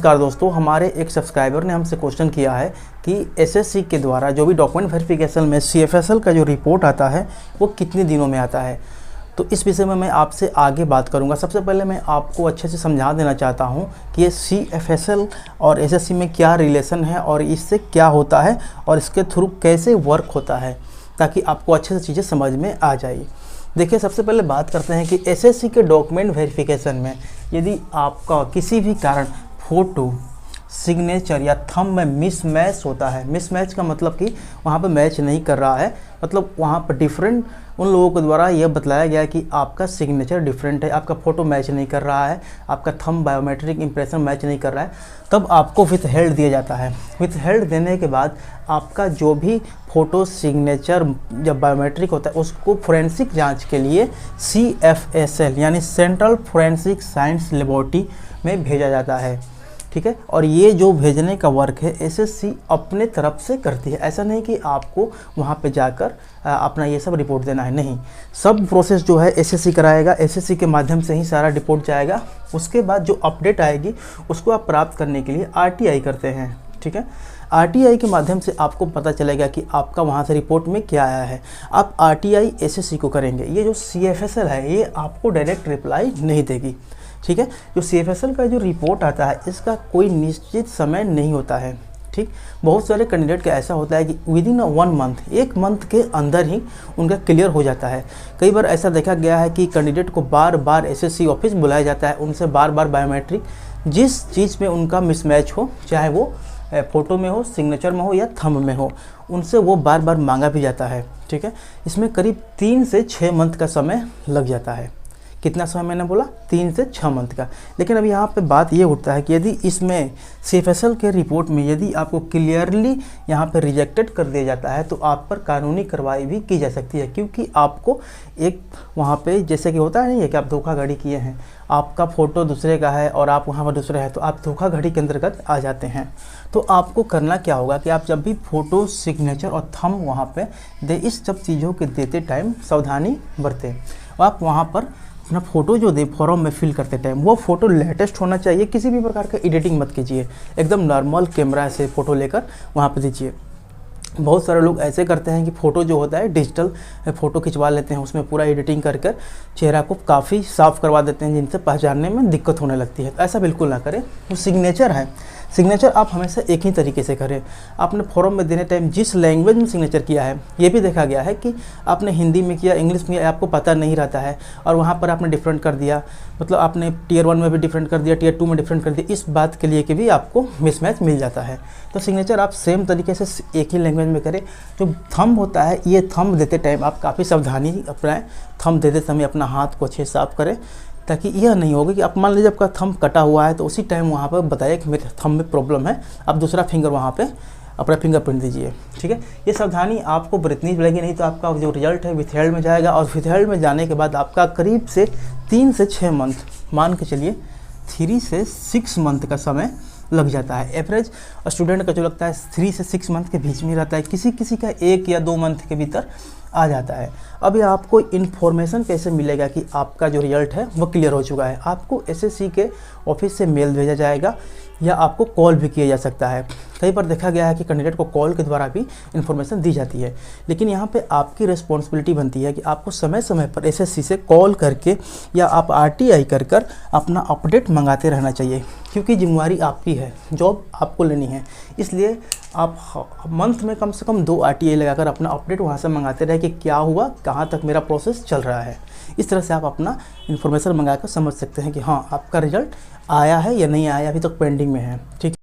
नमस्कार दोस्तों, हमारे एक सब्सक्राइबर ने हमसे क्वेश्चन किया है कि एसएससी के द्वारा जो भी डॉक्यूमेंट वेरिफिकेशन में सीएफएसएल का जो रिपोर्ट आता है वो कितने दिनों में आता है। तो इस विषय में मैं आपसे आगे बात करूंगा। सबसे पहले मैं आपको अच्छे से समझा देना चाहता हूं कि ये सीएफएसएल और एसएससी में क्या रिलेशन है और इससे क्या होता है और इसके थ्रू कैसे वर्क होता है, ताकि आपको अच्छे से चीज़ें समझ में आ जाए। देखिए, सबसे पहले बात करते हैं कि एसएससी के डॉक्यूमेंट वेरिफिकेशन में यदि आपका किसी भी कारण फ़ोटो, सिग्नेचर या थंब में मिसमैच होता है। मिसमैच का मतलब कि वहाँ पर मैच नहीं कर रहा है, मतलब वहाँ पर डिफरेंट उन लोगों के द्वारा यह बतलाया गया कि आपका सिग्नेचर डिफरेंट है, आपका फ़ोटो मैच नहीं कर रहा है, आपका थंब बायोमेट्रिक इंप्रेशन मैच नहीं कर रहा है, तब आपको विथ हेल्ड दिया जाता है। विथ हेल्ड देने के बाद आपका जो भी फ़ोटो, सिग्नेचर जब बायोमेट्रिक होता है उसको फोरेंसिक जांच के लिए CFSL यानी सेंट्रल फोरेंसिक साइंस लेबोरेटरी में भेजा जाता है। ठीक है, और ये जो भेजने का वर्क है एसएससी अपने तरफ से करती है। ऐसा नहीं कि आपको वहाँ पे जाकर अपना ये सब रिपोर्ट देना है, नहीं, सब प्रोसेस जो है एसएससी कराएगा। एसएससी के माध्यम से ही सारा रिपोर्ट जाएगा। उसके बाद जो अपडेट आएगी उसको आप प्राप्त करने के लिए RTI करते हैं। ठीक है, RTI के माध्यम से आपको पता चलेगा कि आपका वहाँ से रिपोर्ट में क्या आया है। आप RTI एसएससी को करेंगे। ये जो CFSL है ये आपको डायरेक्ट रिप्लाई नहीं देगी। ठीक है, जो CFSL का जो रिपोर्ट आता है इसका कोई निश्चित समय नहीं होता है। ठीक, बहुत सारे कैंडिडेट का ऐसा होता है कि विदिन 1 मंथ, 1 मंथ के अंदर ही उनका क्लियर हो जाता है। कई बार ऐसा देखा गया है कि कैंडिडेट को बार बार एसएससी ऑफिस बुलाया जाता है, उनसे बार बार बायोमेट्रिक जिस चीज़ में उनका मिसमैच हो, चाहे वो फ़ोटो में हो, सिग्नेचर में हो या थंब में हो, उनसे वो बार बार मांगा भी जाता है। ठीक है, इसमें करीब 3 से 6 मंथ का समय लग जाता है। कितना समय मैंने बोला? 3 से 6 मंथ का। लेकिन अब यहाँ पे बात ये उठता है कि यदि इसमें CFSL के रिपोर्ट में यदि आपको क्लियरली यहाँ पे रिजेक्टेड कर दिया जाता है तो आप पर कानूनी कार्रवाई भी की जा सकती है, क्योंकि आपको एक वहाँ पे जैसे कि होता है नहीं है कि आप धोखाधड़ी किए हैं, आपका फ़ोटो दूसरे का है और आप वहाँ पर दूसरे हैं, तो आप धोखाधड़ी के अंतर्गत आ जाते हैं। तो आपको करना क्या होगा कि आप जब भी फ़ोटो, सिग्नेचर और थंब वहाँ पे दे, इस सब चीज़ों के देते टाइम सावधानी बरतें। आप वहाँ पर अपना फ़ोटो जो दे फॉर्म में फिल करते टाइम वो फ़ोटो लेटेस्ट होना चाहिए। किसी भी प्रकार का एडिटिंग मत कीजिए, एकदम नॉर्मल कैमरा से फ़ोटो लेकर वहाँ पर दीजिए। बहुत सारे लोग ऐसे करते हैं कि फ़ोटो जो होता है डिजिटल फ़ोटो खिंचवा लेते हैं, उसमें पूरा एडिटिंग कर चेहरा को काफ़ी साफ़ करवा देते हैं, जिनसे पहचानने में दिक्कत होने लगती है। ऐसा बिल्कुल ना करें। तो सिग्नेचर है, सिग्नेचर आप हमेशा एक ही तरीके से करें। आपने फॉर्म में देने टाइम जिस लैंग्वेज में सिग्नेचर किया है, ये भी देखा गया है कि आपने हिंदी में किया, इंग्लिश में, आपको पता नहीं रहता है और वहाँ पर आपने डिफरेंट कर दिया, मतलब आपने Tier 1 में भी डिफरेंट कर दिया, Tier 2 में डिफरेंट कर दिया, इस बात के लिए कि भी आपको मिसमैच मिल जाता है। तो सिग्नेचर आप सेम तरीके से एक ही लैंग्वेज में करें। जो थंब होता है, ये थंब देते टाइम आप काफ़ी सावधानी अपनाएं। थंब देते समय अपना हाथ को अच्छे से साफ करें, ताकि यह नहीं होगा कि आप मान लीजिए आपका थंब कटा हुआ है तो उसी टाइम वहाँ पर बताइए कि मेरे थंब में प्रॉब्लम है, आप दूसरा फिंगर वहाँ पे अपना फिंगरप्रिंट दीजिए। ठीक है, ये सावधानी आपको बरतनी पड़ेगी, नहीं तो आपका जो रिजल्ट है विथहेल्ड में जाएगा और विथहेल्ड में जाने के बाद आपका करीब से 3 से 6 मंथ, मान के चलिए 3 से 6 मंथ का समय लग जाता है। एवरेज स्टूडेंट का जो लगता है 3 से 6 मंथ के बीच में रहता है, किसी किसी का 1 या 2 मंथ के भीतर आ जाता है। अभी आपको इन्फॉर्मेशन कैसे मिलेगा कि आपका जो रिजल्ट है वो क्लियर हो चुका है? आपको एसएससी के ऑफिस से मेल भेजा जाएगा या आपको कॉल भी किया जा सकता है। कई बार देखा गया है कि कैंडिडेट को कॉल के द्वारा भी इन्फॉर्मेशन दी जाती है, लेकिन यहाँ पे आपकी रिस्पॉन्सिबिलिटी बनती है कि आपको समय समय पर एसएससी से कॉल करके या आप RTI कर अपना अपडेट मंगाते रहना चाहिए, क्योंकि जिम्मेवारी आपकी है, जॉब आपको लेनी है। इसलिए आप मंथ में कम से कम 2 RTI लगाकर अपना अपडेट वहाँ से मंगाते रहे कि क्या हुआ, कहाँ तक मेरा प्रोसेस चल रहा है। इस तरह से आप अपना इन्फॉर्मेशन मंगा कर समझ सकते हैं कि हाँ, आपका रिजल्ट आया है या नहीं आया, अभी तक पेंडिंग में है। ठीक।